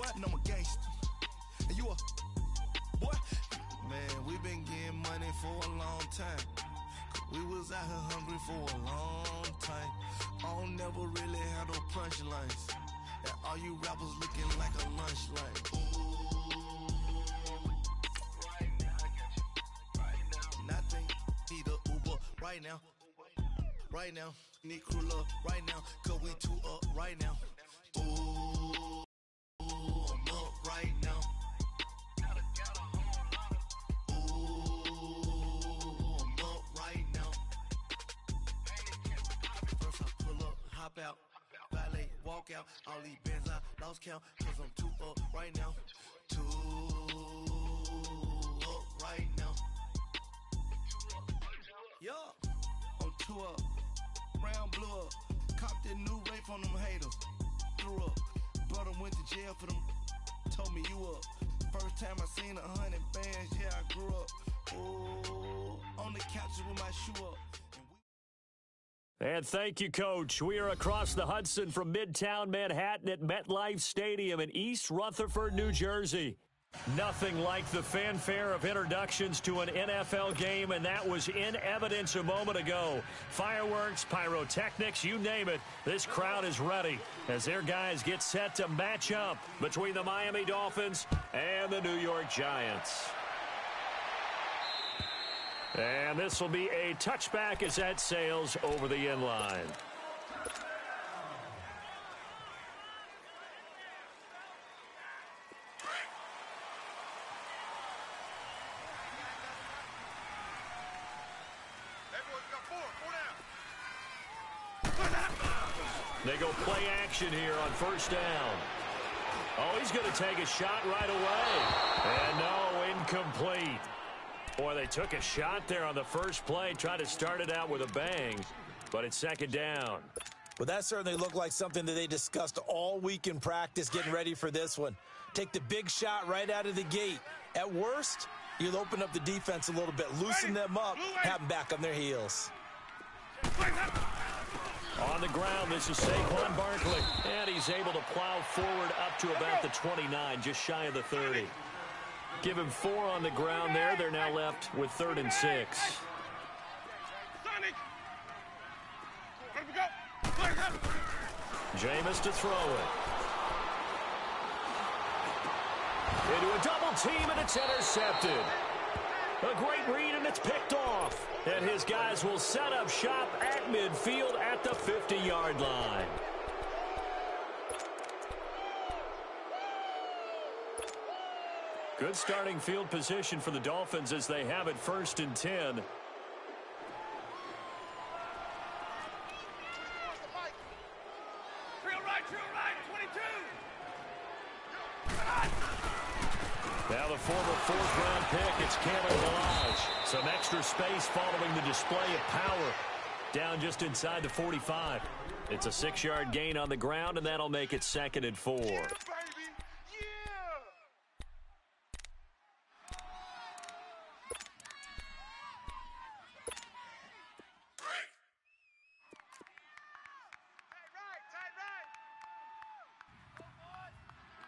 boy, and I'm a gangster. And you a boy? Man, we been getting money for a long time. We was out here hungry for a long time. I don't never really have no punchlines. And all you rappers looking like a lunch line. Right now, I got you. Right now. Nothing, need a Uber right now. Right now, need crew love right now. Cause we two up right now. Ooh, I'm up right now. Ooh, I'm up right now. First I pull up, hop out, valet, walk out. All these bands I lost count. Cause I'm two up right now. Two up right now. Yeah, I'm two up. Round blew up. Copped that new rape on them haters. Threw up. Brother went to jail for them. Told me you up. First time I seen 100 bands, yeah, I grew up. Ooh, on the couches with my shoe up. And thank you, Coach. We are across the Hudson from Midtown Manhattan at MetLife Stadium in East Rutherford, New Jersey. Nothing like the fanfare of introductions to an NFL game, and that was in evidence a moment ago. Fireworks, pyrotechnics, you name it. This crowd is ready as their guys get set to match up between the Miami Dolphins and the New York Giants. And this will be a touchback as that sails over the end line. They go play action here on first down. Oh, he's going to take a shot right away. And no, incomplete. Boy, they took a shot there on the first play, tried to start it out with a bang, but it's second down. Well, that certainly looked like something that they discussed all week in practice getting ready for this one. Take the big shot right out of the gate. At worst, you'll open up the defense a little bit, loosen them up, have them back on their heels. On the ground, this is Saquon Barkley, and he's able to plow forward up to about the 29, just shy of the 30. Give him 4 on the ground there. They're now left with 3rd and 6. Jameis to throw it. Into a double team, and it's intercepted. A great read, and it's picked off. And his guys will set up shop at midfield at the 50-yard line. Good starting field position for the Dolphins as they have it 1st and 10. Now the former 4th-round pick, it's Cameron Balaj. Some extra space following the display of power. Down just inside the 45. It's a 6-yard gain on the ground, and that'll make it 2nd and 4. Yeah, baby.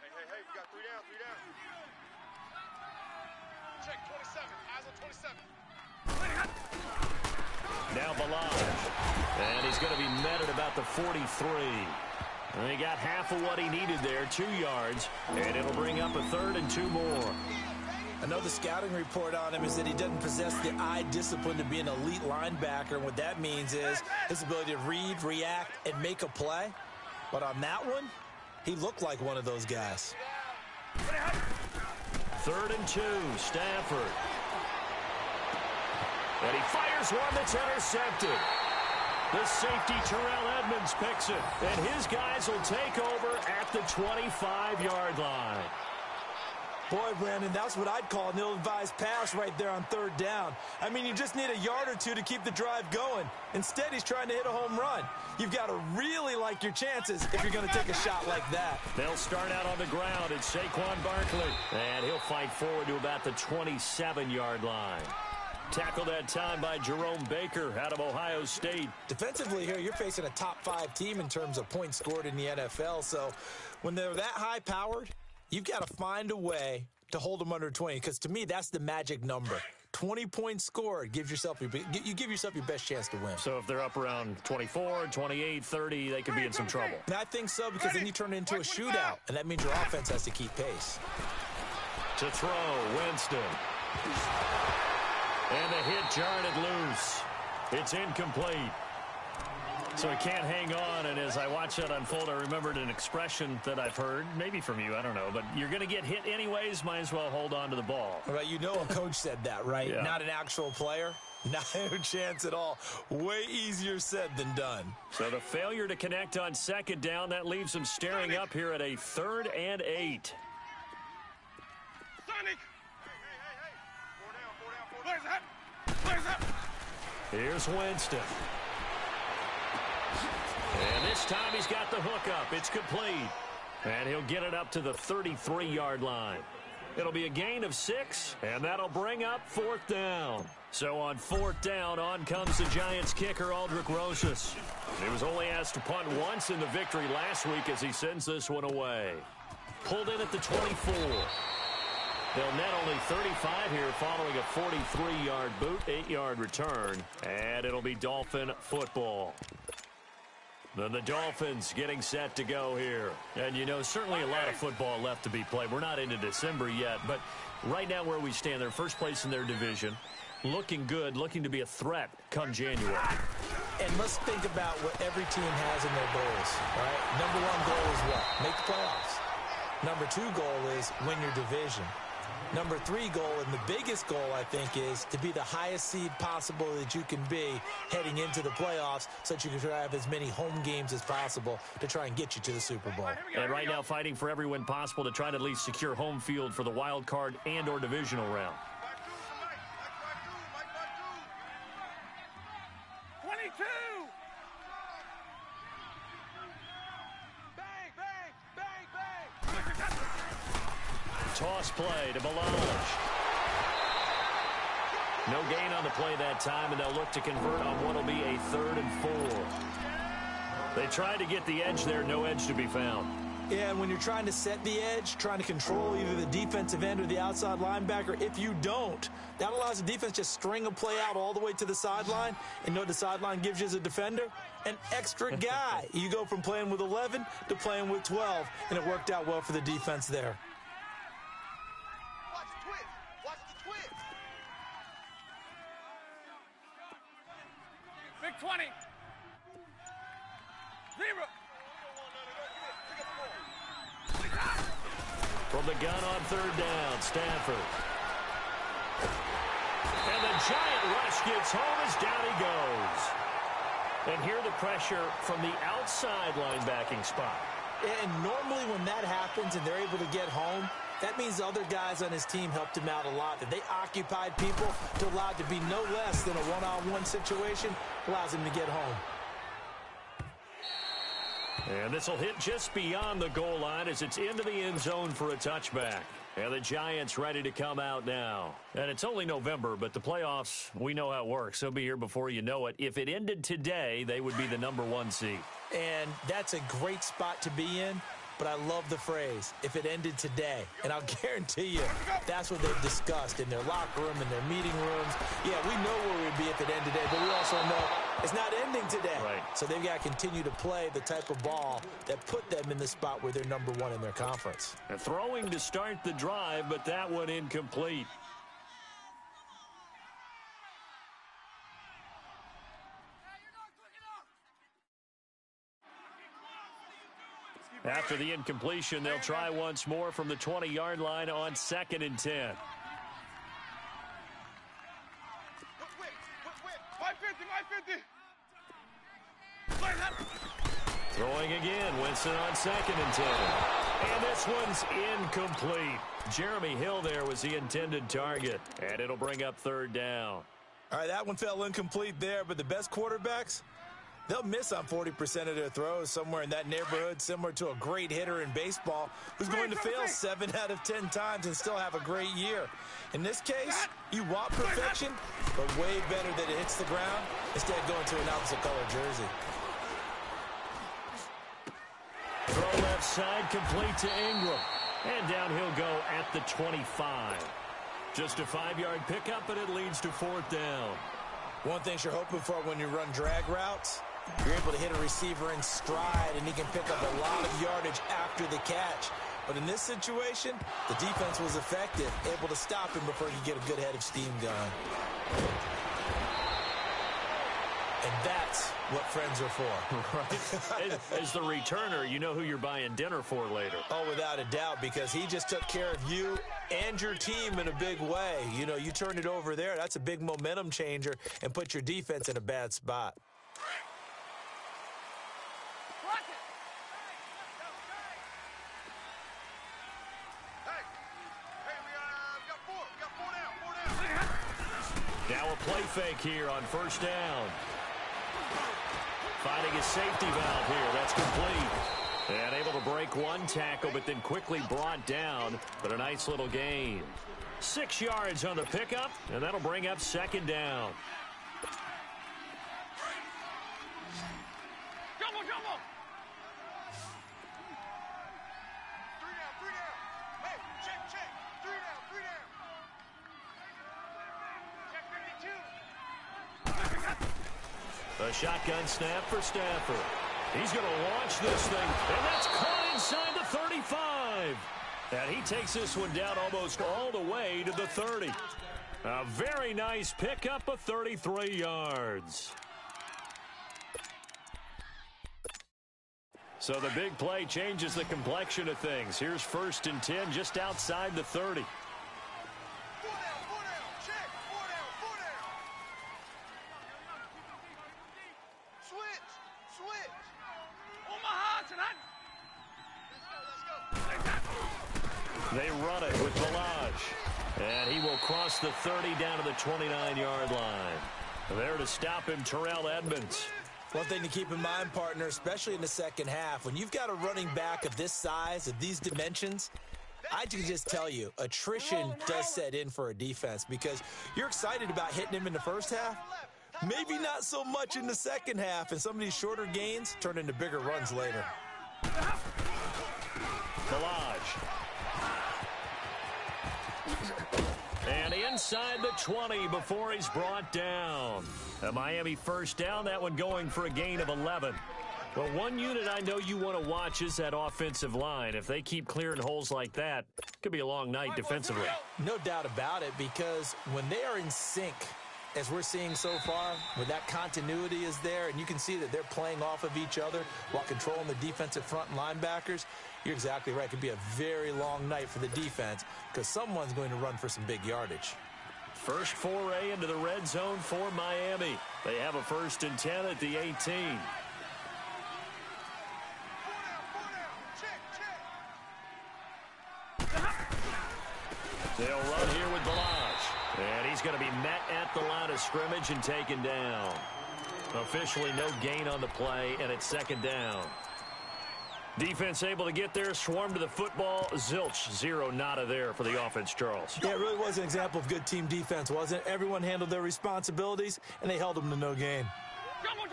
Hey, we got 3 down, 3 down. Check 27, eyes on 27. Now Balaj. And he's going to be met at about the 43. And he got half of what he needed there, 2 yards. And it'll bring up a 3rd and 2 more. I know the scouting report on him is that he doesn't possess the eye discipline to be an elite linebacker. And what that means is his ability to read, react, and make a play. But on that one, he looked like one of those guys. 3rd and 2, Stafford. And he fires one that's intercepted. The safety, Terrell Edmonds, picks it. And his guys will take over at the 25-yard line. Boy, Brandon, that's what I'd call an ill-advised pass right there on 3rd down. I mean, you just need a yard or 2 to keep the drive going. Instead, he's trying to hit a home run. You've got to really like your chances if you're going to take a shot like that. They'll start out on the ground. It's Saquon Barkley. And he'll fight forward to about the 27-yard line. Tackled that time by Jerome Baker out of Ohio State. Defensively here, you're facing a top 5 team in terms of points scored in the NFL. So when they're that high-powered, you've got to find a way to hold them under 20, because to me, that's the magic number. 20 points scored, you give yourself your best chance to win. So if they're up around 24, 28, 30, they could be in some trouble. And I think so, because then you turn it into a shootout, and that means your offense has to keep pace. To throw, Winston. And the hit jarred it loose. It's incomplete. So he can't hang on, and as I watch that unfold, I remembered an expression that I've heard, maybe from you, I don't know, but you're going to get hit anyways, might as well hold on to the ball. Well, you know a coach said that, right? Yeah. Not an actual player. Not a chance at all. Way easier said than done. So the failure to connect on second down, that leaves them staring up here at a 3rd and 8. Sonic! Where's that? Here's Winston. And this time he's got the hook up. It's complete. And he'll get it up to the 33-yard line. It'll be a gain of 6, and that'll bring up 4th down. So on 4th down, on comes the Giants kicker, Aldrich Rosas. He was only asked to punt once in the victory last week as he sends this one away. Pulled in at the 24. They'll net only 35 here following a 43-yard boot, 8-yard return, and it'll be Dolphin football. Then the Dolphins getting set to go here. And, you know, certainly a lot of football left to be played. We're not into December yet, but right now where we stand, they're first place in their division, looking good, looking to be a threat come January. And let's think about what every team has in their goals, right? Number 1 goal is what? Make the playoffs. Number 2 goal is win your division. Number 3 goal, and the biggest goal, I think, is to be the highest seed possible that you can be heading into the playoffs so that you can try to have as many home games as possible to try and get you to the Super Bowl. And right now fighting for every win possible to try to at least secure home field for the wild card and or divisional round. 22! Toss play to Melange. No gain on the play that time, and they'll look to convert on what will be a 3rd and 4. They tried to get the edge there, no edge to be found. Yeah, and when you're trying to set the edge, trying to control either the defensive end or the outside linebacker, if you don't, that allows the defense to string a play out all the way to the sideline. And know what the sideline gives you as a defender? An extra guy. You go from playing with 11 to playing with 12, and it worked out well for the defense there. Watch the twist! Big 20! 0! From the gun on 3rd down, Stanford. And the giant rush gets home as down he goes. And here the pressure from the outside linebacking spot. And normally when that happens and they're able to get home, that means the other guys on his team helped him out a lot. That they occupied people to allow it to be no less than a one-on-one situation, allows him to get home. And this will hit just beyond the goal line as it's into the end zone for a touchback. And the Giants ready to come out now. And it's only November, but the playoffs, we know how it works. They'll be here before you know it. If it ended today, they would be the number 1 seed. And that's a great spot to be in. But I love the phrase, if it ended today. And I'll guarantee you, that's what they've discussed in their locker room, in their meeting rooms. Yeah, we know where we'd be if it ended today, but we also know it's not ending today. Right. So they've got to continue to play the type of ball that put them in the spot where they're number 1 in their conference. And throwing to start the drive, but that one incomplete. After the incompletion, they'll try once more from the 20-yard line on 2nd and 10. 550! Throwing again, Winston on 2nd and 10. And this one's incomplete. Jeremy Hill there was the intended target. And it'll bring up 3rd down. All right, that one fell incomplete there, but the best quarterbacks, they'll miss on 40% of their throws, somewhere in that neighborhood, similar to a great hitter in baseball who's going to fail 7 out of 10 times and still have a great year. In this case, you want perfection, but way better that it hits the ground instead of going to an opposite color jersey. Throw left side, complete to Ingram. And down he'll go at the 25. Just a 5-yard pickup, and it leads to 4th down. One thing you're hoping for when you run drag routes, you're able to hit a receiver in stride, and he can pick up a lot of yardage after the catch. But in this situation, the defense was effective, able to stop him before he could get a good head of steam going. And that's what friends are for. Right. As the returner, you know who you're buying dinner for later. Oh, without a doubt, because he just took care of you and your team in a big way. You know, you turned it over there. That's a big momentum changer and put your defense in a bad spot. Now a play fake here on 1st down. Finding his safety valve here. That's complete. And able to break one tackle, but then quickly brought down. But a nice little gain. 6 yards on the pickup, and that'll bring up 2nd down. Jumbo, jumbo! 3 down, 3 down. Hey, check. 3 down. Check 52. A shotgun snap for Stafford. He's going to launch this thing, and that's caught inside the 35. And he takes this one down almost all the way to the 30. A very nice pickup of 33 yards. So the big play changes the complexion of things. Here's 1st and 10 just outside the 30. 4 down, check. 4 down. Switch. Omaha tonight. Let's go. They run it with Balaj. And he will cross the 30 down to the 29-yard line. There to stop him, Terrell Edmonds. One thing to keep in mind, partner, especially in the second half, when you've got a running back of this size, of these dimensions, I can just tell you, attrition does set in for a defense because you're excited about hitting him in the first half. Maybe not so much in the second half, and some of these shorter gains turn into bigger runs later. Balaj. And inside the 20 before he's brought down. A Miami 1st down, that one going for a gain of 11. Well, one unit I know you want to watch is that offensive line. If they keep clearing holes like that, it could be a long night defensively. No doubt about it, because when they are in sync, as we're seeing so far, where that continuity is there, and you can see that they're playing off of each other while controlling the defensive front linebackers, you're exactly right. It could be a very long night for the defense because someone's going to run for some big yardage. First foray into the red zone for Miami. They have a 1st and 10 at the 18. 4 down. Check. They'll run here with Balaj. And he's going to be met at the line of scrimmage and taken down. Officially no gain on the play, and it's 2nd down. Defense able to get there, swarm to the football. Zilch, 0 nada there for the offense, Charles. Yeah, it really was an example of good team defense, wasn't it? Everyone handled their responsibilities, and they held them to no gain. Jumbo. 53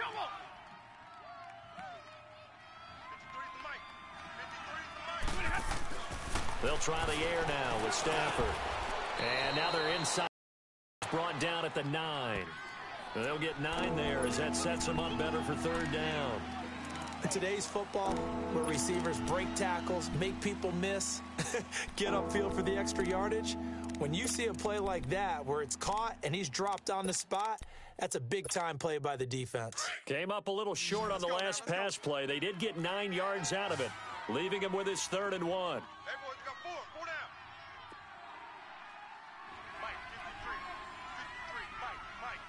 the mic. They'll try the air now with Stafford. And now they're inside. Brought down at the 9. They'll get 9 there as that sets them up better for 3rd down. In today's football, where receivers break tackles, make people miss, get upfield for the extra yardage, when you see a play like that where it's caught and he's dropped on the spot, that's a big-time play by the defense. Came up a little short on the last pass play. They did get 9 yards out of it, leaving him with his 3rd and 1. Hey, boys, got 4 down. Mike, 53, Mike.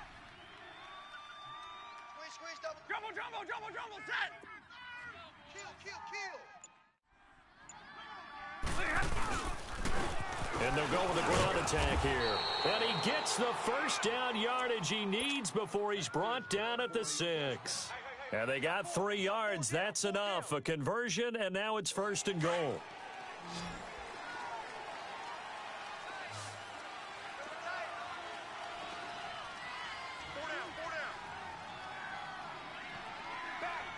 Squeeze, double. Jumbo, set. Kill. And they'll go with a ground attack here. And he gets the 1st down yardage he needs before he's brought down at the 6. And they got 3 yards. That's enough. A conversion, and now it's 1st and goal.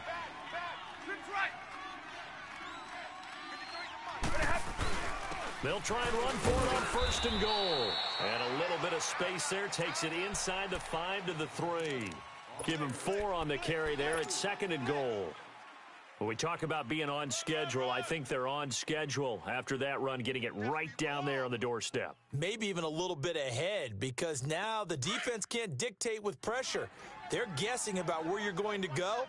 Back. Trips right. 53 to Mike. They'll try and run for it on first and goal. And a little bit of space there takes it inside the 5 to the 3. Give him 4 on the carry there at second and goal. When we talk about being on schedule, I think they're on schedule after that run, getting it right down there on the doorstep. Maybe even a little bit ahead, because now the defense can't dictate with pressure. They're guessing about where you're going to go.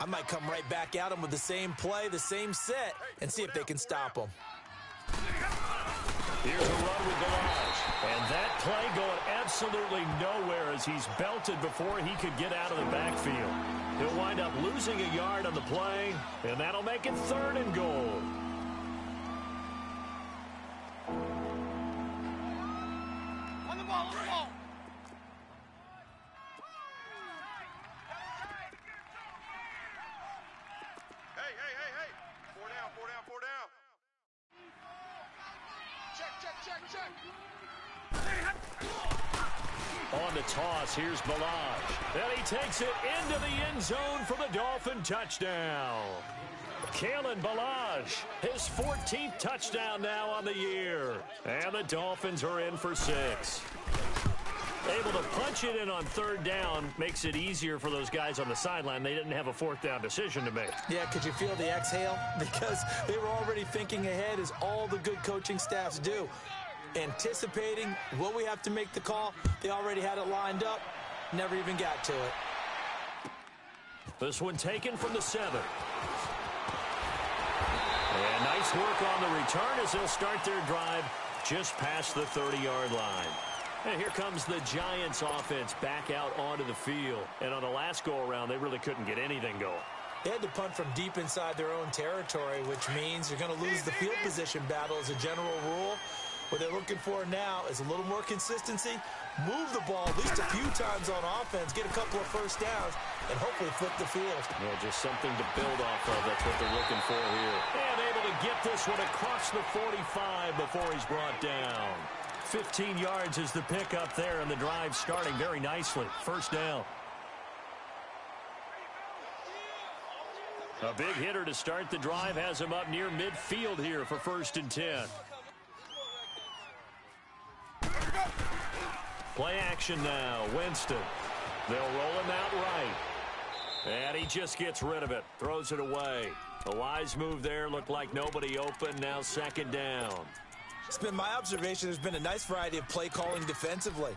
I might come right back at them with the same play, the same set, and see if they can stop them. Here's a run with Balaj. And that play going absolutely nowhere as he's belted before he could get out of the backfield. He'll wind up losing a yard on the play, and that'll make it third and goal. On the ball, on the ball. Hey. 4 down, 4 down, 4 down. Check. On the toss, here's Balaj. And he takes it into the end zone for the Dolphin touchdown. Kalen Balaj, his 14th touchdown now on the year. And the Dolphins are in for 6. Able to punch it in on third down makes it easier for those guys on the sideline. They didn't have a fourth down decision to make. Yeah, could you feel the exhale? Because they were already thinking ahead, as all the good coaching staffs do. Anticipating, will we have to make the call? They already had it lined up, never even got to it. This one taken from the 7. And nice work on the return as they'll start their drive just past the 30-yard line. And here comes the Giants offense back out onto the field. And on the last go-around, they really couldn't get anything going. They had to punt from deep inside their own territory, which means you're going to lose the field position battle as a general rule. What they're looking for now is a little more consistency, move the ball at least a few times on offense, get a couple of first downs, and hopefully flip the field. Well, just something to build off of. That's what they're looking for here. And able to get this one across the 45 before he's brought down. 15 yards is the pickup there, and the drive starting very nicely. First down. A big hitter to start the drive has him up near midfield here for 1st and 10. Play action now. Winston. They'll roll him out right. And he just gets rid of it. Throws it away. A wise move there. Looked like nobody open. Now 2nd down. It's been my observation there's been a nice variety of play calling defensively.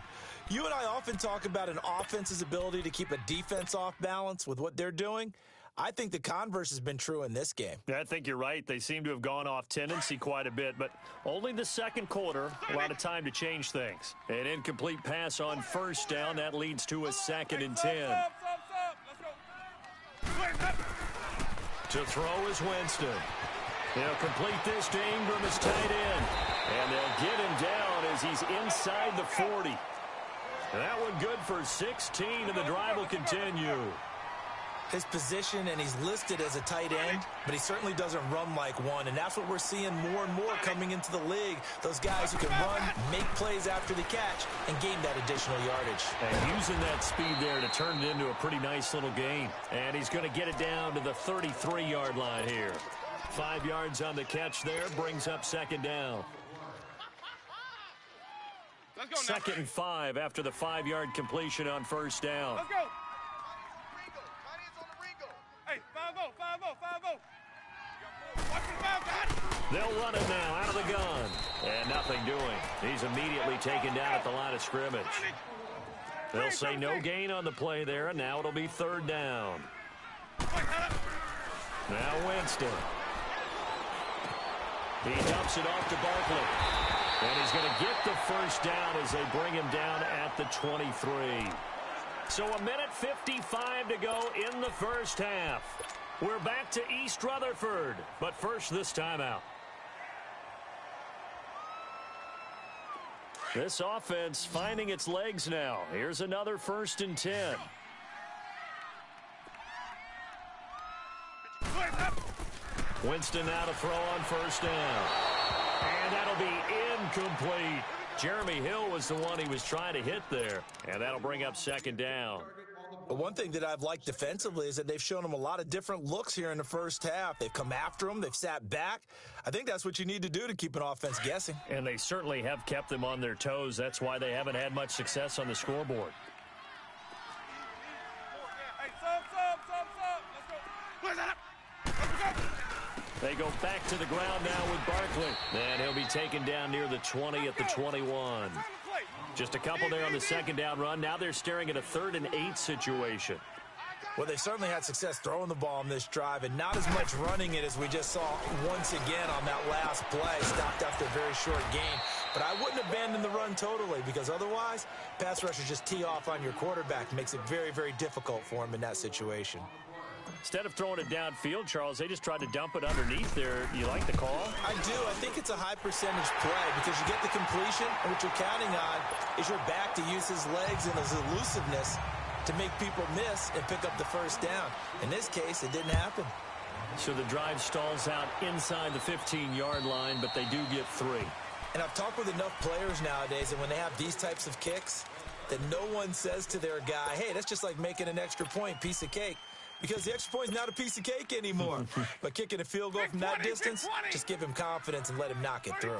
You and I often talk about an offense's ability to keep a defense off balance with what they're doing. I think the converse has been true in this game. Yeah, I think you're right. They seem to have gone off tendency quite a bit, but only the second quarter, a lot of time to change things. An incomplete pass on 1st down. That leads to a 2nd and 10. To throw is Winston. They'll complete this to Ingram as tight end. And they'll get him down as he's inside the 40. That one good for 16, and the drive will continue. His position, and he's listed as a tight end, but he certainly doesn't run like one, and that's what we're seeing more and more coming into the league. Those guys who can run, make plays after the catch, and gain that additional yardage. And using that speed there to turn it into a pretty nice little gain. And he's going to get it down to the 33-yard line here. 5 yards on the catch there, brings up 2nd down. 2nd and 5 after the 5-yard completion on 1st down. Let's go. Hey, 5-0. Watch the 5, guys. They'll run it now out of the gun. And nothing doing. He's immediately taken down at the line of scrimmage. They'll say no gain on the play there, and now it'll be 3rd down. Now Winston. He dumps it off to Barkley. And he's going to get the 1st down as they bring him down at the 23. So 1:55 to go in the 1st half. We're back to East Rutherford, but first this timeout. This offense finding its legs now. Here's another 1st and 10. Winston now to throw on 1st down. And that'll be incomplete. Jeremy Hill was the one he was trying to hit there. And that'll bring up 2nd down. But one thing that I've liked defensively is that they've shown them a lot of different looks here in the first half. They've come after them. They've sat back. I think that's what you need to do to keep an offense guessing. And they certainly have kept them on their toes. That's why they haven't had much success on the scoreboard. Hey, let's go. They go back to the ground now with Barkley. And he'll be taken down near the 20 at the 21. Just a couple there on the second down run. Now they're staring at a 3rd and 8 situation. Well, they certainly had success throwing the ball on this drive and not as much running it as we just saw once again on that last play. Stopped after a very short gain. But I wouldn't abandon the run totally because otherwise, pass rushers just tee off on your quarterback. Makes it very, very difficult for him in that situation. Instead of throwing it downfield, Charles, they just tried to dump it underneath there. You like the call? I do. I think it's a high percentage play because you get the completion, and what you're counting on is your back to use his legs and his elusiveness to make people miss and pick up the first down. In this case, it didn't happen. So the drive stalls out inside the 15-yard line, but they do get 3. And I've talked with enough players nowadays, and when they have these types of kicks, that no one says to their guy, hey, that's just like making an extra point, piece of cake. Because the extra point is not a piece of cake anymore. But kicking a field goal from that distance, just give him confidence and let him knock it through.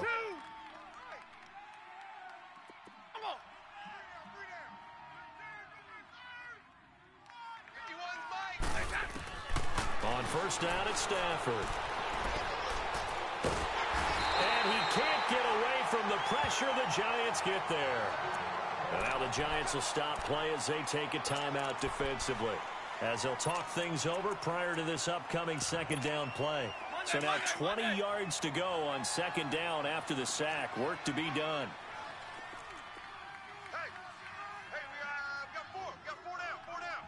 On first down, it's Stafford. And he can't get away from the pressure. The Giants get there. And now the Giants will stop play as they take a timeout defensively, as they'll talk things over prior to this upcoming second down play. So now 20 yards to go on second down after the sack. Work to be done. Hey, we got 4. We got 4 down.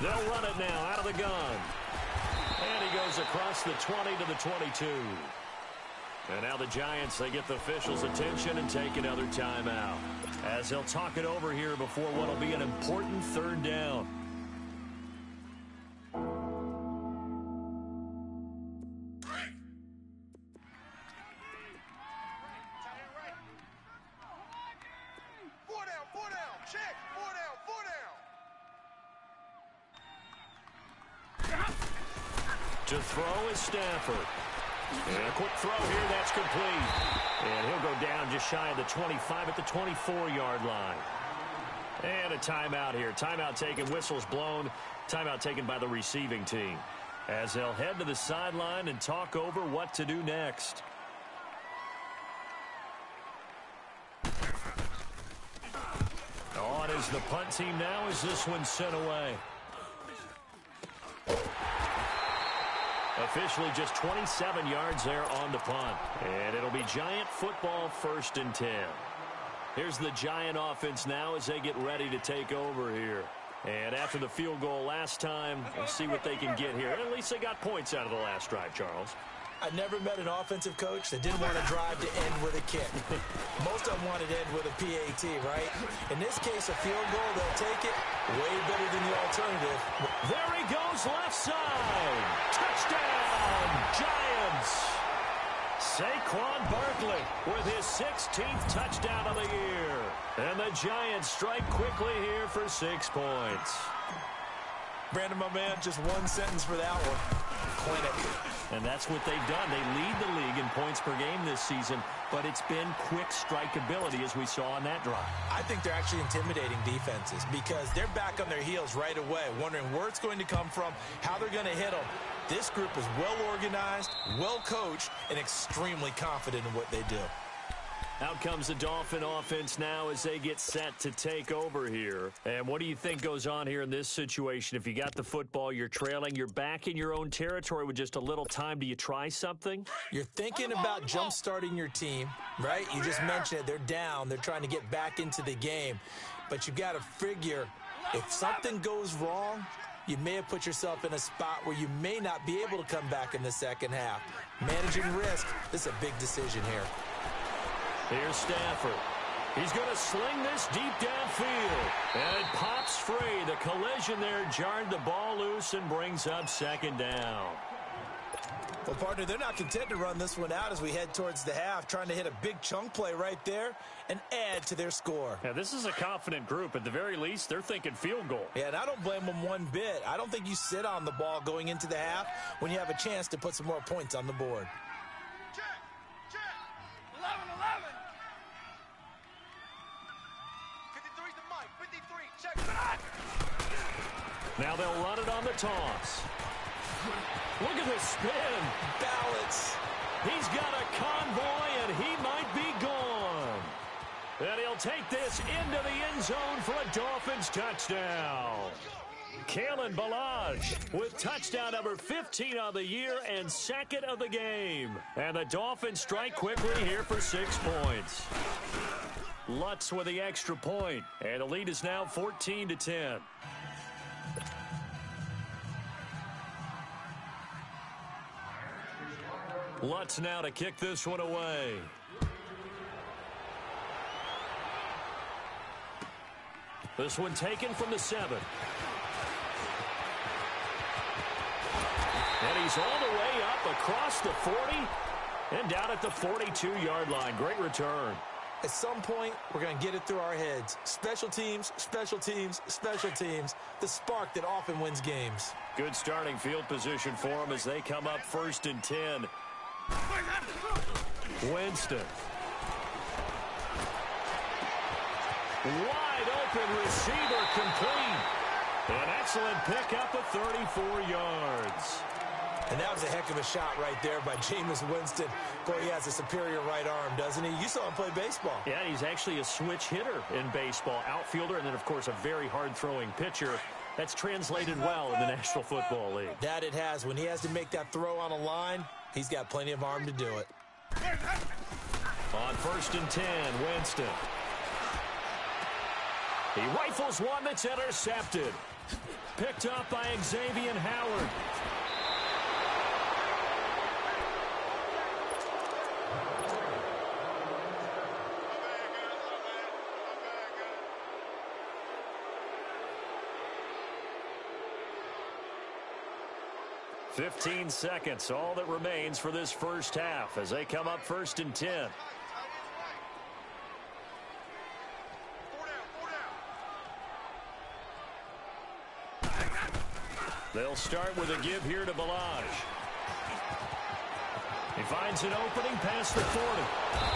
They'll run it now out of the gun. And he goes across the 20 to the 22. And now the Giants, they get the officials' attention and take another timeout, as they'll talk it over here before what will be an important third down. Four down, check. 4 down. To throw is Stafford. And a quick throw here, that's complete. And he'll go down just shy of the 25 at the 24-yard line. And a timeout here. Timeout taken, whistles blown. Timeout taken by the receiving team, as they'll head to the sideline and talk over what to do next. On is the punt team now as this one's sent away. Officially just 27 yards there on the punt. And it'll be Giant football, 1st and 10. Here's the Giant offense now as they get ready to take over here. And after the field goal last time, we'll see what they can get here. At least they got points out of the last drive, Charles. I never met an offensive coach that didn't want to drive to end with a kick. Most of them wanted to end with a PAT, right? In this case, a field goal, they'll take it. Way better than the alternative. There he goes, left side. Touchdown, Giants. Saquon Barkley with his 16th touchdown of the year. And the Giants strike quickly here for 6 points. Brandon, my man, just one sentence for that one. Clinic. And that's what they've done. They lead the league in points per game this season, but it's been quick strikeability as we saw on that drive. I think they're actually intimidating defenses because they're back on their heels right away, wondering where it's going to come from, how they're going to hit them. This group is well organized, well coached, and extremely confident in what they do. Out comes the Dolphin offense now as they get set to take over here. And what do you think goes on here in this situation? If you got the football, you're trailing, you're back in your own territory with just a little time. Do you try something? You're thinking about jump-starting your team, right? You just mentioned it. They're down. They're trying to get back into the game. But you've got to figure if something goes wrong, you may have put yourself in a spot where you may not be able to come back in the second half. Managing risk, this is a big decision here. Here's Stafford. He's going to sling this deep downfield. And it pops free. The collision there jarred the ball loose and brings up second down. Well, partner, they're not content to run this one out as we head towards the half, trying to hit a big chunk play right there and add to their score. Yeah, this is a confident group. At the very least, they're thinking field goal. Yeah, and I don't blame them one bit. I don't think you sit on the ball going into the half when you have a chance to put some more points on the board. Check. 11-11. 53's the mic. 53. Check. Now they'll run it on the toss. Look at this spin. Balance. He's got a convoy, and he might be gone. And he'll take this into the end zone for a Dolphins touchdown. Kalen Ballage with touchdown number 15 on the year and second of the game. And the Dolphins strike quickly here for 6 points. Lutz with the extra point, and the lead is now 14-10. Lutz now to kick this one away. This one taken from the 7. And he's all the way up across the 40 and down at the 42-yard line. Great return. At some point, we're going to get it through our heads. Special teams, special teams, special teams. The spark that often wins games. Good starting field position for them as they come up 1st and 10. Winston. Wide open receiver complete. An excellent pickup of 34 yards. And that was a heck of a shot right there by Jameis Winston. Boy, he has a superior right arm, doesn't he? You saw him play baseball. Yeah, he's actually a switch hitter in baseball. Outfielder and then, of course, a very hard-throwing pitcher. That's translated well in the National Football League. That it has. When he has to make that throw on a line, he's got plenty of arm to do it. On 1st and 10, Winston. He rifles one that's intercepted. Picked up by Xavier Howard. "15 seconds, all that remains for this first half as they come up 1st and 10. They'll start with a give here to Ballage. He finds an opening past the 40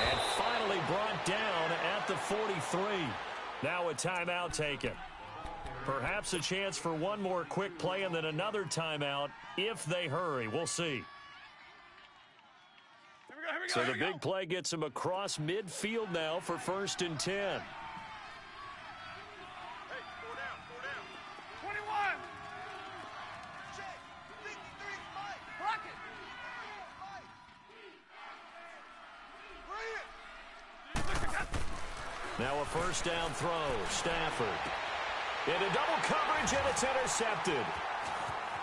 and finally brought down at the 43. Now a timeout taken. Perhaps a chance for one more quick play and then another timeout if they hurry. We'll see. So the big play gets him across midfield now for 1st and 10. Hey, 4 down. 21. Check. 53's Mike. Block it. Now a first down throw. Stafford. Into double coverage, and it's intercepted.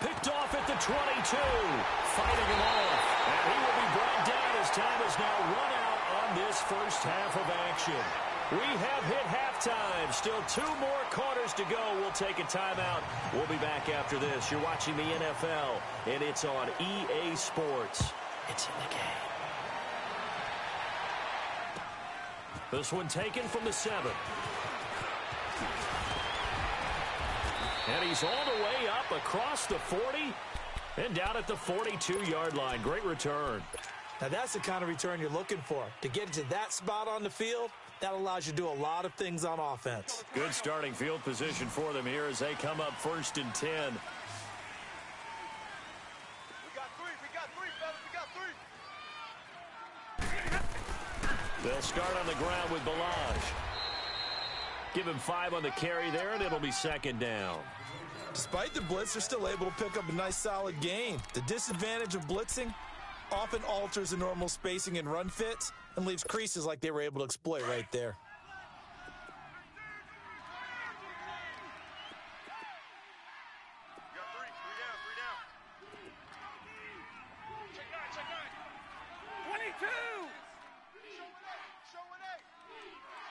Picked off at the 22. Fighting him off. And he will be brought down as time is now run out on this first half of action. We have hit halftime. Still 2 more quarters to go. We'll take a timeout. We'll be back after this. You're watching the NFL, and it's on EA Sports. It's in the game. This one taken from the 7. And he's all the way up across the 40 and down at the 42-yard line. Great return. Now, that's the kind of return you're looking for. To get to that spot on the field, that allows you to do a lot of things on offense. Good starting field position for them here as they come up 1st and 10. We got 3, fellas. They'll start on the ground with Ballage. Give him 5 on the carry there, and it'll be 2nd down. Despite the blitz, they're still able to pick up a nice solid gain. The disadvantage of blitzing often alters the normal spacing and run fits and leaves creases like they were able to exploit right there. We got 3 down. Check 9. 22. Showing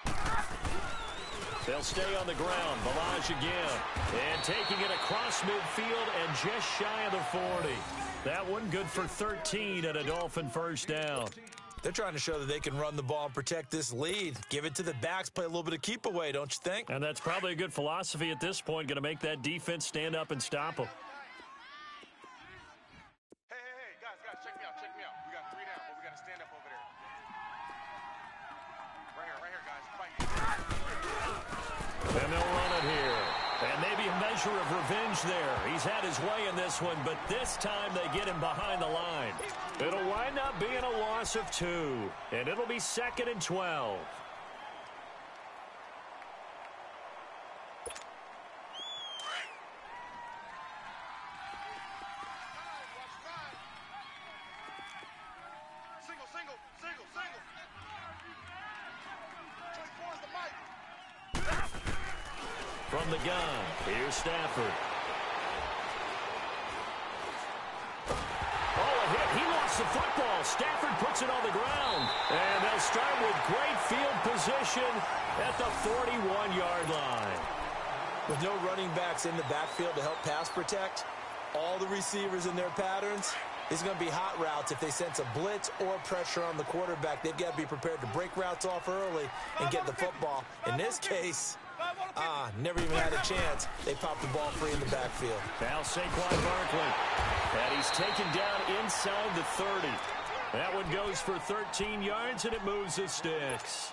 8. They'll stay on the ground. Balaj again. And taking it across midfield and just shy of the 40. That one good for 13 and a Dolphin first down. They're trying to show that they can run the ball and protect this lead. Give it to the backs, play a little bit of keep away, don't you think? And that's probably a good philosophy at this point. Going to make that defense stand up and stop them. Hey, guys, check me out. We got 3 down, but we got to stand up over there. Right here, guys. Fight. And they'll run it here. And maybe a measure of revenge there. He's had his way in this one, but this time they get him behind the line. It'll wind up being a loss of 2, and it'll be 2nd and 12. Single. 24 is the mic. From the gun, here's Stafford. Oh, a hit. He lost the football. Stafford puts it on the ground. And they'll start with great field position at the 41-yard line. With no running backs in the backfield to help pass protect, all the receivers in their patterns, it's going to be hot routes if they sense a blitz or pressure on the quarterback. They've got to be prepared to break routes off early and get the football. In this case, never even had a chance. They popped the ball free in the backfield. Now Saquon Barkley. And he's taken down inside the 30. That one goes for 13 yards, and it moves the sticks.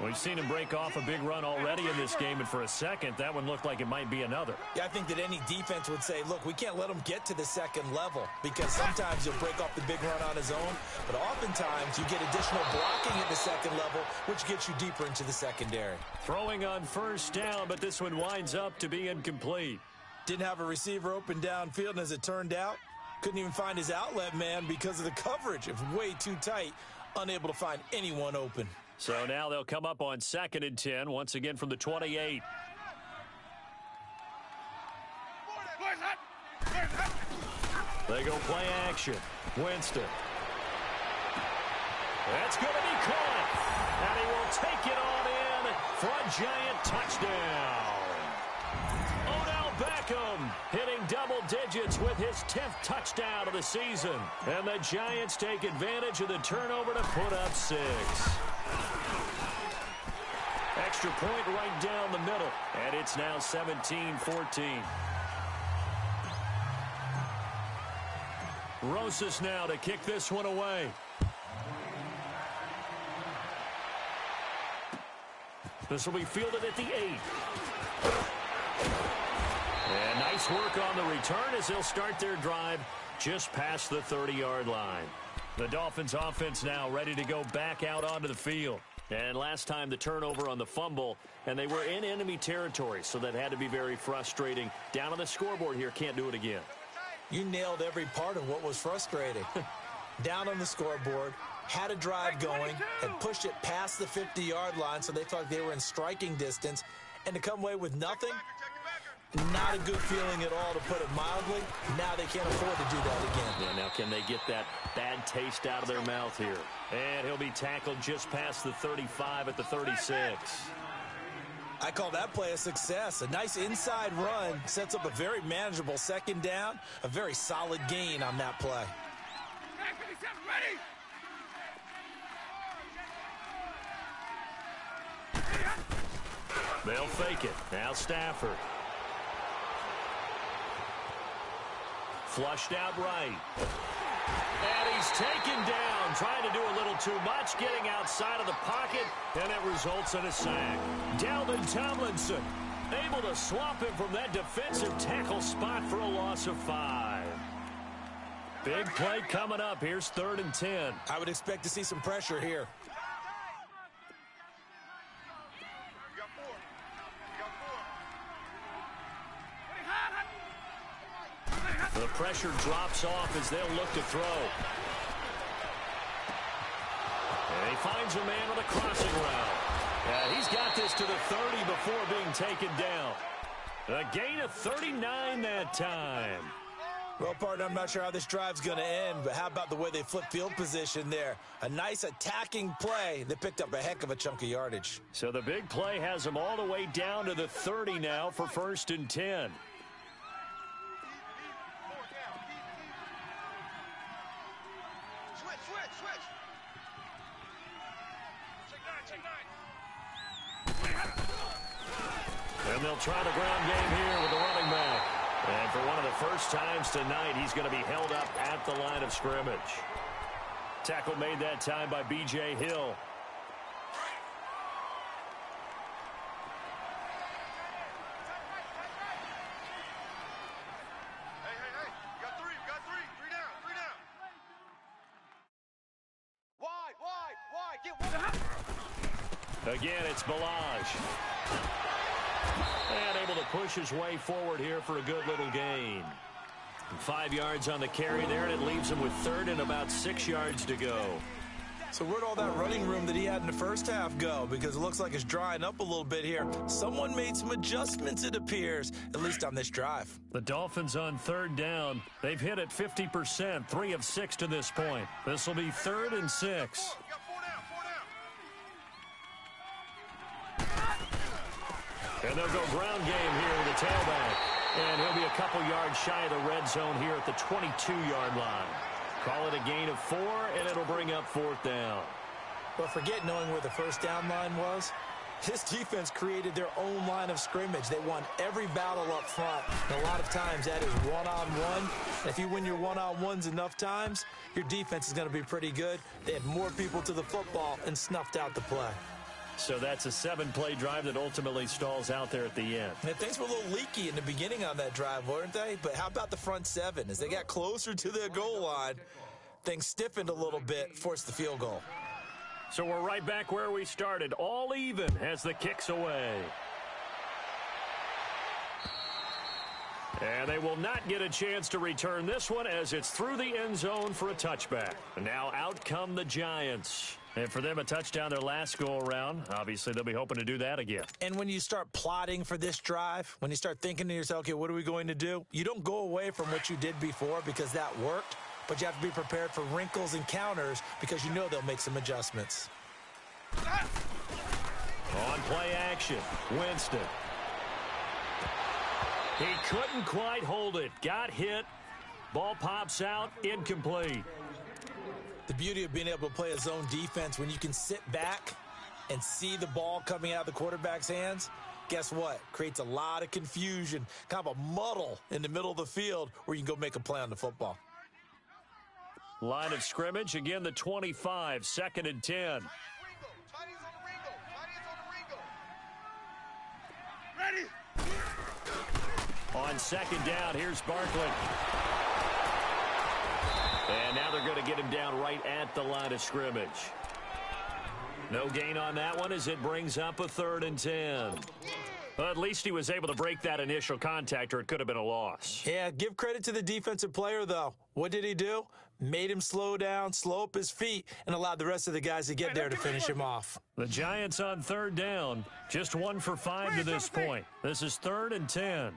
We've seen him break off a big run already in this game, and for a second, that one looked like it might be another. Yeah, I think that any defense would say, look, we can't let him get to the second level, because sometimes he'll break off the big run on his own, but oftentimes you get additional blocking at the second level, which gets you deeper into the secondary. Throwing on first down, but this one winds up to be incomplete. Didn't have a receiver open downfield, and as it turned out, couldn't even find his outlet man because of the coverage. It was way too tight, unable to find anyone open. So now they'll come up on 2nd and 10, once again from the 28. They go play action. Winston. That's going to be caught. And he will take it on in for a giant touchdown. Odell Beckham hitting double digits with his 10th touchdown of the season. And the Giants take advantage of the turnover to put up 6. Extra point right down the middle. And it's now 17-14. Rosas now to kick this one away. This will be fielded at the 8. And nice work on the return as they'll start their drive just past the 30-yard line. The Dolphins offense now ready to go back out onto the field. And last time the turnover on the fumble, and they were in enemy territory, so that had to be very frustrating. Down on the scoreboard here, can't do it again. You nailed every part of what was frustrating. Down on the scoreboard, had a drive going, had pushed it past the 50-yard line, so they thought they were in striking distance, and to come away with nothing, not a good feeling at all, to put it mildly. Now they can't afford to do that again. Yeah, now can they get that bad taste out of their mouth here? And he'll be tackled just past the 35 at the 36. I call that play a success. A nice inside run sets up a very manageable second down, a very solid gain on that play. They'll fake it. Now Stafford. Flushed out right. And he's taken down, trying to do a little too much, getting outside of the pocket, and it results in a sack. Dalvin Tomlinson able to swap him from that defensive tackle spot for a loss of 5. Big play coming up. Here's 3rd and 10. I would expect to see some pressure here. The pressure drops off as they'll look to throw. And he finds a man on the crossing route. And he's got this to the 30 before being taken down. A gain of 39 that time. Well, partner, I'm not sure how this drive's going to end, but how about the way they flip field position there? A nice attacking play that picked up a heck of a chunk of yardage. So the big play has them all the way down to the 30 now for 1st and 10. Switch. Check nine. And they'll try the ground game here with the running back. And for one of the first times tonight, he's going to be held up at the line of scrimmage. Tackle made that time by B.J. Hill. Hey. You got three. Three down. Wide. Get one. Again, it's Balaj. And able to push his way forward here for a good little gain. 5 yards on the carry there, and it leaves him with 3rd and about 6 yards to go. So where'd all that running room that he had in the first half go? Because it looks like it's drying up a little bit here. Someone made some adjustments, it appears, at least on this drive. The Dolphins on 3rd down. They've hit it 50%, 3 of 6 to this point. This will be 3rd and 6. You got four down. And they'll go ground game here with the tailback. And he'll be a couple yards shy of the red zone here at the 22-yard line. Call it a gain of 4, and it'll bring up 4th down. But forget knowing where the first down line was. This defense created their own line of scrimmage. They won every battle up front. And a lot of times that is one-on-one. And if you win your one-on-ones enough times, your defense is going to be pretty good. They had more people to the football and snuffed out the play. So that's a 7-play drive that ultimately stalls out there at the end. And things were a little leaky in the beginning on that drive, weren't they? But how about the front 7? As they got closer to their goal line, things stiffened a little bit, forced the field goal. So we're right back where we started, all even as the kick's away. And they will not get a chance to return this one as it's through the end zone for a touchback. And now out come the Giants. And for them, a touchdown their last go-around. Obviously, they'll be hoping to do that again. And when you start plotting for this drive, when you start thinking to yourself, okay, what are we going to do? You don't go away from what you did before because that worked, but you have to be prepared for wrinkles and counters because you know they'll make some adjustments. On play action, Winston. He couldn't quite hold it. Got hit. Ball pops out, incomplete. The beauty of being able to play a zone defense when you can sit back and see the ball coming out of the quarterback's hands, guess what? Creates a lot of confusion, kind of a muddle in the middle of the field where you can go make a play on the football. Line of scrimmage, again the 25, 2nd and 10. Tight ends on the Ready. On 2nd down, here's Barkley. And now they're going to get him down right at the line of scrimmage. No gain on that one as it brings up a 3rd and 10. Well, at least he was able to break that initial contact, or it could have been a loss. Yeah, give credit to the defensive player, though. What did he do? Made him slow down, slow up his feet, and allowed the rest of the guys to get there to finish him off. The Giants on 3rd down, just 1 for 5 to this point. This is 3rd and 10.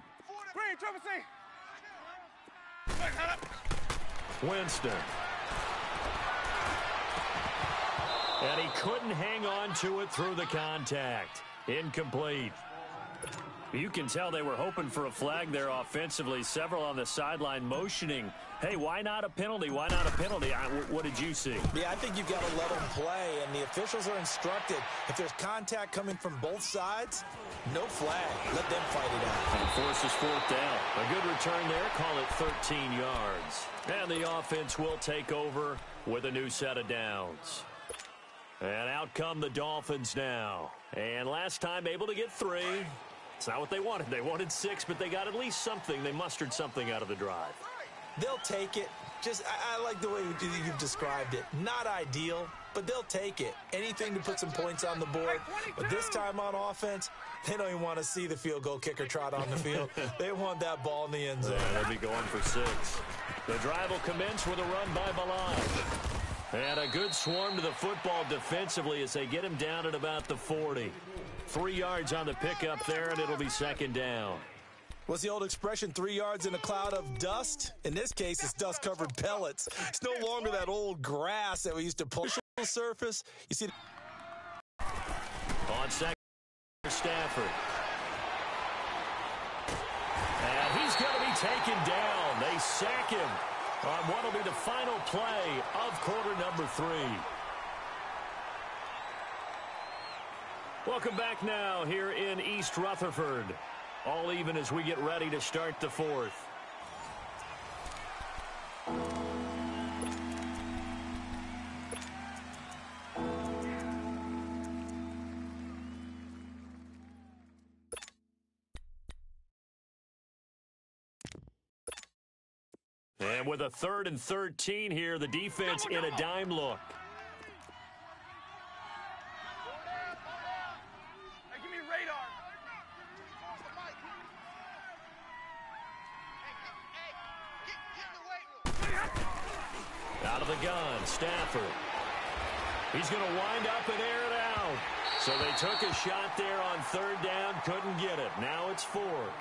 Winston. And he couldn't hang on to it through the contact. Incomplete. You can tell they were hoping for a flag there offensively. Several on the sideline motioning, hey, why not a penalty? Why not a penalty? What did you see? Yeah, I think you've got to let them play, and the officials are instructed. If there's contact coming from both sides, no flag. Let them fight it out. And forces 4th down. A good return there. Call it 13 yards. And the offense will take over with a new set of downs. And out come the Dolphins now. And last time able to get 3. It's not what they wanted. They wanted 6, but they got at least something. They mustered something out of the drive. They'll take it. I like the way you've described it. Not ideal, but they'll take it. Anything to put some points on the board. But this time on offense, they don't even want to see the field goal kicker trot on the field. They want that ball in the end zone. Yeah, they'll be going for 6. The drive will commence with a run by Balaj. And a good swarm to the football defensively as they get him down at about the 40. 3 yards on the pickup there, and it'll be 2nd down. What's the old expression, 3 yards in a cloud of dust? In this case, it's dust-covered pellets. It's no longer that old grass that we used to play on the surface. You see, on second, Stafford. And he's going to be taken down. They sack him on what will be the final play of quarter number 3. Welcome back now here in East Rutherford. All even as we get ready to start the fourth. And with a 3rd and 13 here, the defense in a dime look. Hey, give me radar. Out of the gun, Stafford. He's going to wind up and air it out. So they took a shot there on 3rd down, couldn't get it. Now it's 4th.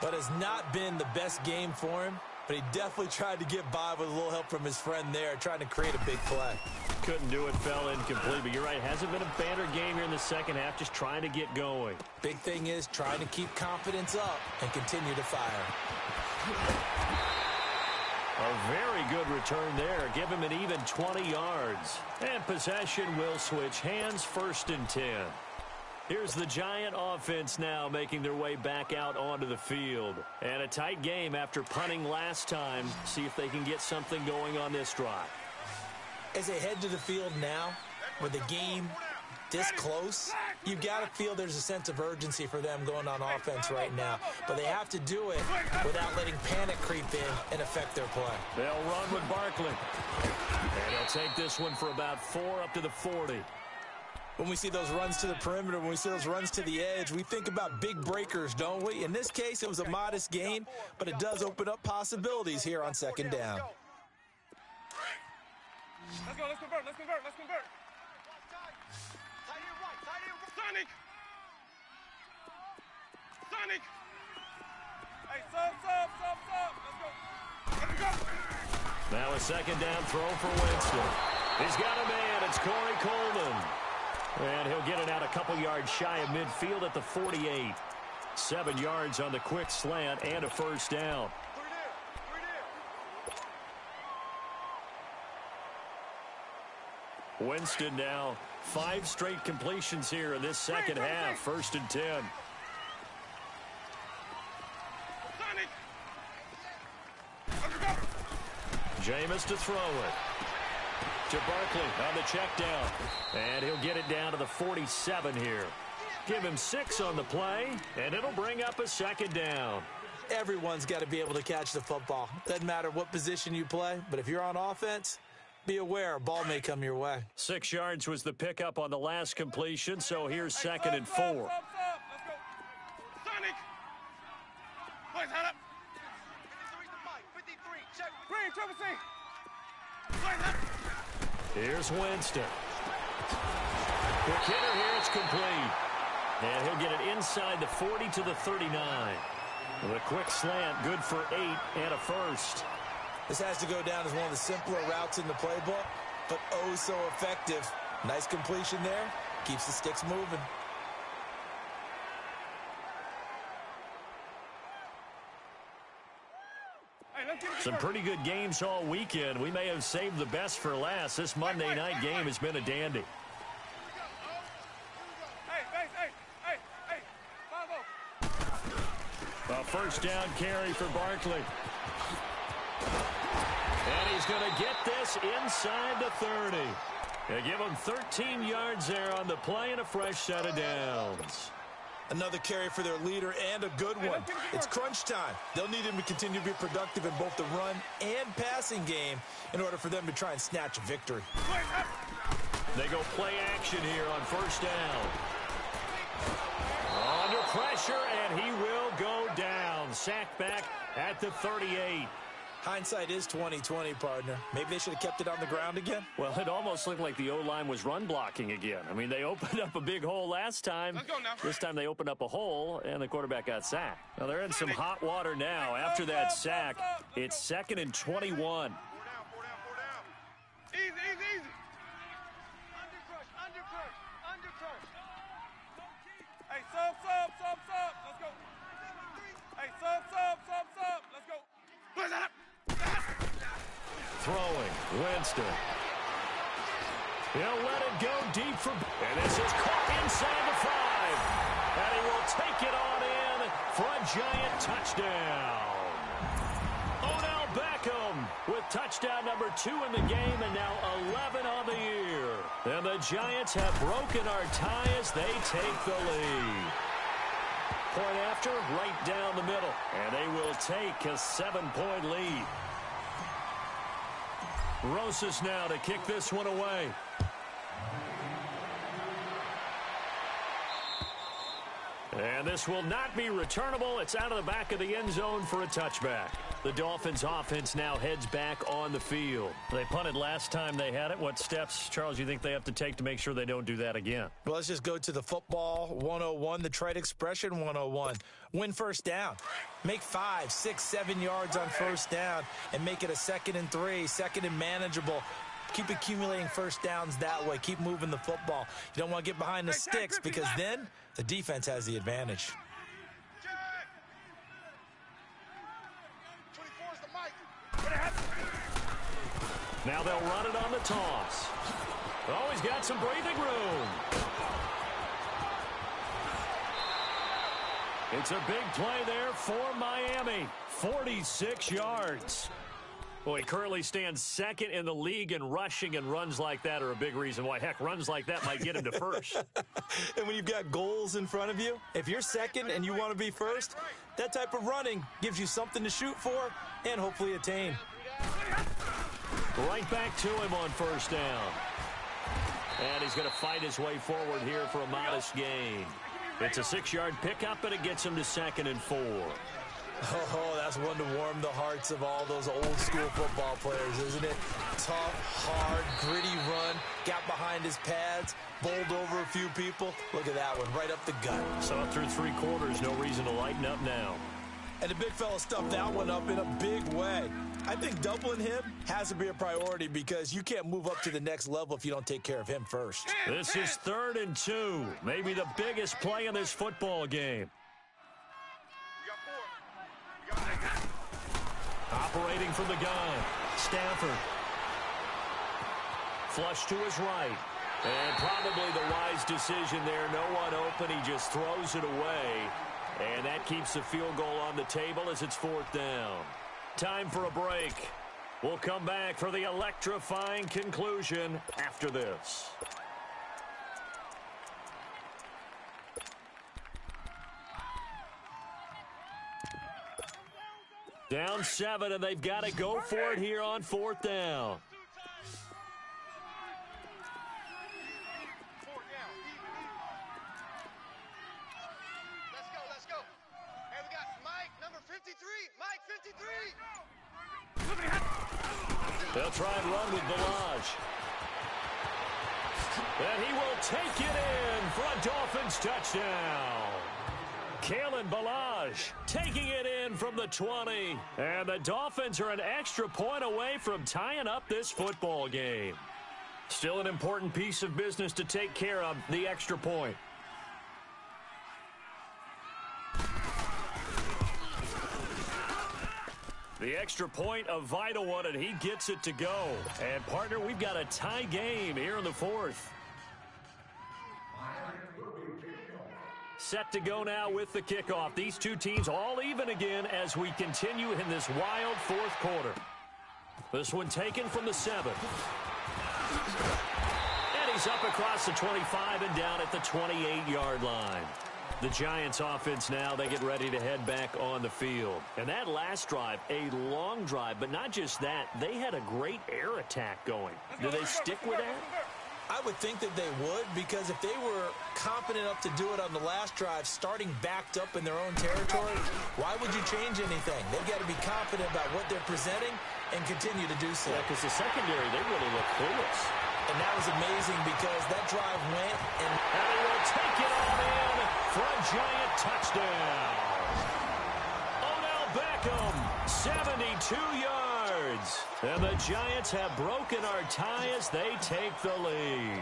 but has not been the best game for him. But he definitely tried to get by with a little help from his friend there, trying to create a big play. Couldn't do it, fell incomplete. But you're right, hasn't been a banner game here in the second half, just trying to get going. Big thing is trying to keep confidence up and continue to fire. A very good return there. Give him an even 20 yards. And possession will switch hands, 1st and 10. Here's the Giant offense now making their way back out onto the field. And a tight game after punting last time. See if they can get something going on this drive. As they head to the field now, with the game this close, you've got to feel there's a sense of urgency for them going on offense right now. But they have to do it without letting panic creep in and affect their play. They'll run with Barkley. And he'll take this one for about 4 up to the 40. When we see those runs to the perimeter, when we see those runs to the edge, we think about big breakers, don't we? In this case, it was a modest gain, but it does open up possibilities here on 2nd down. Let's go, let's convert, let's convert, let's convert. Sonic! Sonic! Hey, sub. Let's go. Now a 2nd down throw for Winston. He's got a man. It's Corey Coleman. And he'll get it out a couple yards shy of midfield at the 48. 7 yards on the quick slant and a 1st down. Winston now 5 straight completions here in this second half. 1st and 10. Jameis to throw it. To Barkley on the check down. And he'll get it down to the 47 here. Give him 6 on the play, and it'll bring up a 2nd down. Everyone's got to be able to catch the football. Doesn't matter what position you play, but if you're on offense, be aware a ball may come your way. 6 yards was the pickup on the last completion, so here's 2nd and 4. Let's go. Sonic! Boys, head up. 53, check. Green, Triple C. Boys, head up. Here's Winston. Quick hitter here, it's complete. And he'll get it inside the 40 to the 39. With a quick slant, good for 8 and a 1st. This has to go down as one of the simpler routes in the playbook, but oh so effective. Nice completion there. Keeps the sticks moving. Some pretty good games all weekend. We may have saved the best for last. This Monday night game has been a dandy. A 1st down carry for Barkley. And he's going to get this inside the 30. They give him 13 yards there on the play and a fresh set of downs. Another carry for their leader and a good one. It's crunch time. They'll need him to continue to be productive in both the run and passing game in order for them to try and snatch a victory. They go play action here on 1st down. Under pressure, and he will go down. Sacked back at the 38. Hindsight is 20/20, partner. Maybe they should have kept it on the ground again. Well, it almost looked like the O-line was run blocking again. I mean, they opened up a big hole last time. Let's go now. This time they opened up a hole, and the quarterback got sacked. Now, they're in some hot water now. After that sack, it's 2nd and 21. Four down. Easy. Undercrush. Hey, sub. Let's go. Hey, sub. Let's go. What's that? Throwing, Winston. He'll let it go deep for... And this is caught inside the 5. And he will take it on in for a Giant touchdown. Odell Beckham with touchdown number 2 in the game and now 11 on the year. And the Giants have broken our tie as they take the lead. Point after, right down the middle. And they will take a 7-point lead. Rosas now to kick this one away. And this will not be returnable. It's out of the back of the end zone for a touchback. The Dolphins offense now heads back on the field. They punted last time they had it. What steps, Charles, you think they have to take to make sure they don't do that again? Well, let's just go to the football 101, the trite expression 101. Win first down. Make 5, 6, 7 yards on first down and make it a 2nd and 3, 2nd and manageable. Keep accumulating first downs that way. Keep moving the football. You don't want to get behind the sticks because then the defense has the advantage. 24 is the mic. Now they'll run it on the toss. Oh, he's got some breathing room. It's a big play there for Miami. 46 yards. Well, he currently stands 2nd in the league in rushing, and runs like that are a big reason why. Heck, runs like that might get him to first. And when you've got goals in front of you, if you're 2nd and you want to be first, that type of running gives you something to shoot for and hopefully attain. Right back to him on first down. And he's going to fight his way forward here for a modest gain. It's a 6-yard pickup, and it gets him to 2nd and 4. Oh, that's one to warm the hearts of all those old-school football players, isn't it? Tough, hard, gritty run, got behind his pads, bowled over a few people. Look at that one, right up the gut. So through 3 quarters, no reason to lighten up now. And the big fella stuffed that one up in a big way. I think doubling him has to be a priority because you can't move up to the next level if you don't take care of him first. This is 3rd and 2, maybe the biggest play in this football game. Operating from the gun, Stafford. Flush to his right. And probably the wise decision there. No one open. He just throws it away. And that keeps the field goal on the table as it's 4th down. Time for a break. We'll come back for the electrifying conclusion after this. Down 7, and they've got to go for it here on 4th down. Let's go. Hey, we got Mike, number 53. Mike, 53. They'll try and run with Balaj. And he will take it in for a Dolphins touchdown. Kalen Balaj taking it in from the 20. And the Dolphins are an extra point away from tying up this football game. Still an important piece of business to take care of, the extra point. The extra point, a vital one, and he gets it to go. And, partner, we've got a tie game here in the 4th. Set to go now with the kickoff. These two teams all even again as we continue in this wild 4th quarter. This one taken from the 7. And he's up across the 25 and down at the 28-yard line. The Giants offense now, they get ready to head back on the field. And that last drive, a long drive, but not just that. They had a great air attack going. Do they stick with that? I would think that they would, because if they were confident enough to do it on the last drive, starting backed up in their own territory, why would you change anything? They've got to be confident about what they're presenting and continue to do so. Yeah, because the secondary, they really look clueless. And that was amazing because that drive went and he will take it on in for a giant touchdown. Odell Beckham, 72 yards. And the Giants have broken our tie as they take the lead.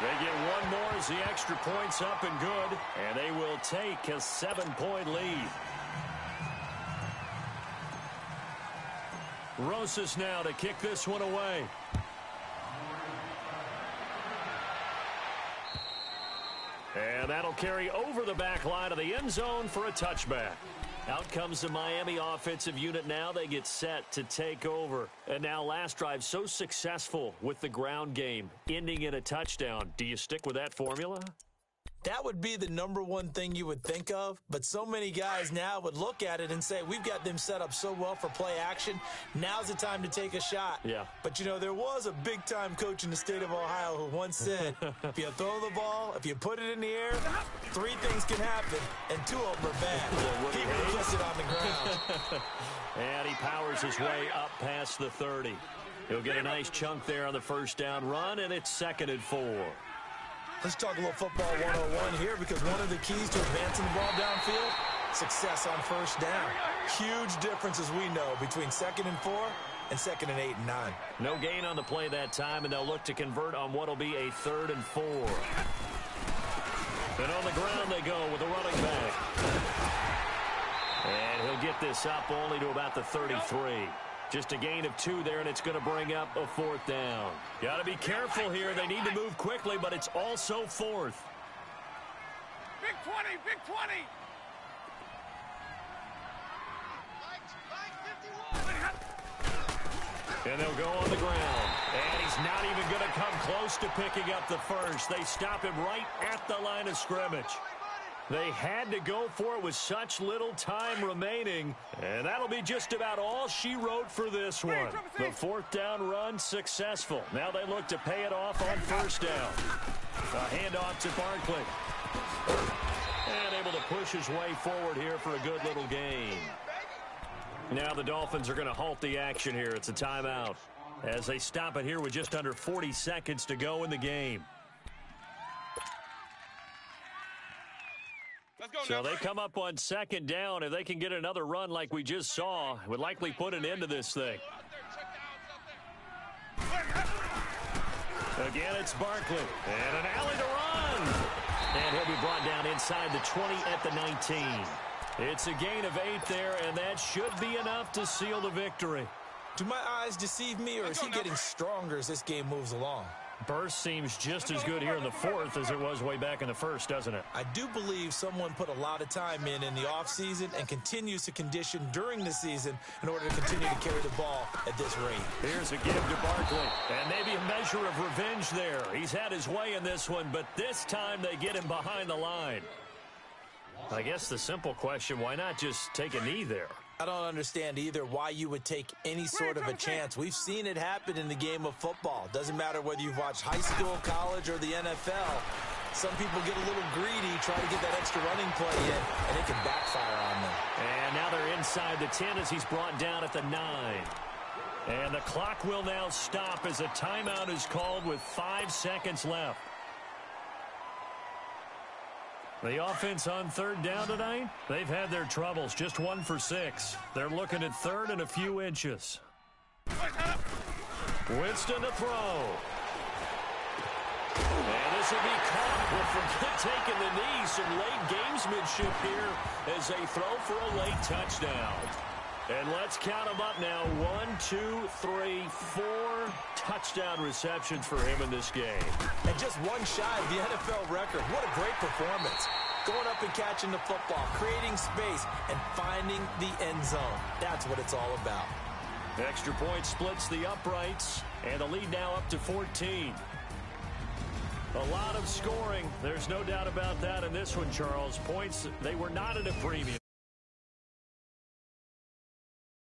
They get one more as the extra point's up and good. And they will take a 7-point lead. Rosas now to kick this one away. And that'll carry over the back line of the end zone for a touchback. Out comes the Miami offensive unit now. They get set to take over. And now last drive so successful with the ground game, ending in a touchdown. Do you stick with that formula? that would be the number one thing you would think of, but so many guys now would look at it and say, we've got them set up so well for play action, now's the time to take a shot. Yeah. But, you know, there was a big-time coach in the state of Ohio who once said, if you throw the ball, if you put it in the air, 3 things can happen, and 2 of them are bad. He really puts it on the ground. And he powers his way up past the 30. He'll get a nice chunk there on the first down run, and it's 2nd and 4. Let's talk a little football 101 here, because one of the keys to advancing the ball downfield, success on first down. Huge difference, as we know, between 2nd and 4 and 2nd and 8 and 9. No gain on the play that time, and they'll look to convert on what will be a 3rd and 4. And on the ground they go with a running back. And he'll get this up only to about the 33. Just a gain of 2 there, and it's going to bring up a 4th down. Got to be careful here. They need to move quickly, but it's also 4th. Big 20, big 20. And they'll go on the ground. And he's not even going to come close to picking up the first. They stop him right at the line of scrimmage. They had to go for it with such little time remaining. And that'll be just about all she wrote for this one. The 4th down run successful. Now they look to pay it off on first down. A handoff to Barkley. And able to push his way forward here for a good little gain. Now the Dolphins are going to halt the action here. It's a timeout as they stop it here with just under 40 seconds to go in the game. So they come up on 2nd down. If they can get another run like we just saw, it would likely put an end to this thing. Again, it's Barkley. And an alley to run. And he'll be brought down inside the 20 at the 19. It's a gain of 8 there, and that should be enough to seal the victory. Do my eyes deceive me, or is he getting stronger as this game moves along? Burst seems just as good here in the 4th as it was way back in the 1st, doesn't it? I do believe someone put a lot of time in the offseason and continues to condition during the season in order to continue to carry the ball at this rate. Here's a give to Barkley, and maybe a measure of revenge there. He's had his way in this one, but this time they get him behind the line. I guess the simple question, why not just take a knee there? I don't understand either why you would take any sort of a chance. We've seen it happen in the game of football. Doesn't matter whether you've watched high school, college, or the NFL. Some people get a little greedy, try to get that extra running play in, and it can backfire on them. And now they're inside the 10 as he's brought down at the 9. And the clock will now stop as a timeout is called with 5 seconds left. The offense on 3rd down tonight, they've had their troubles, just 1 for 6. They're looking at 3rd and a few inches. Winston to throw. And this will be caught. We'll forget taking the knee. Some late gamesmanship here as they throw for a late touchdown. And let's count them up now. 1, 2, 3, 4 touchdown receptions for him in this game. And just 1 shy of the NFL record. What a great performance. Going up and catching the football, creating space, and finding the end zone. That's what it's all about. Extra point splits the uprights, and the lead now up to 14. A lot of scoring. There's no doubt about that in this one, Charles. Points, they were not at a premium.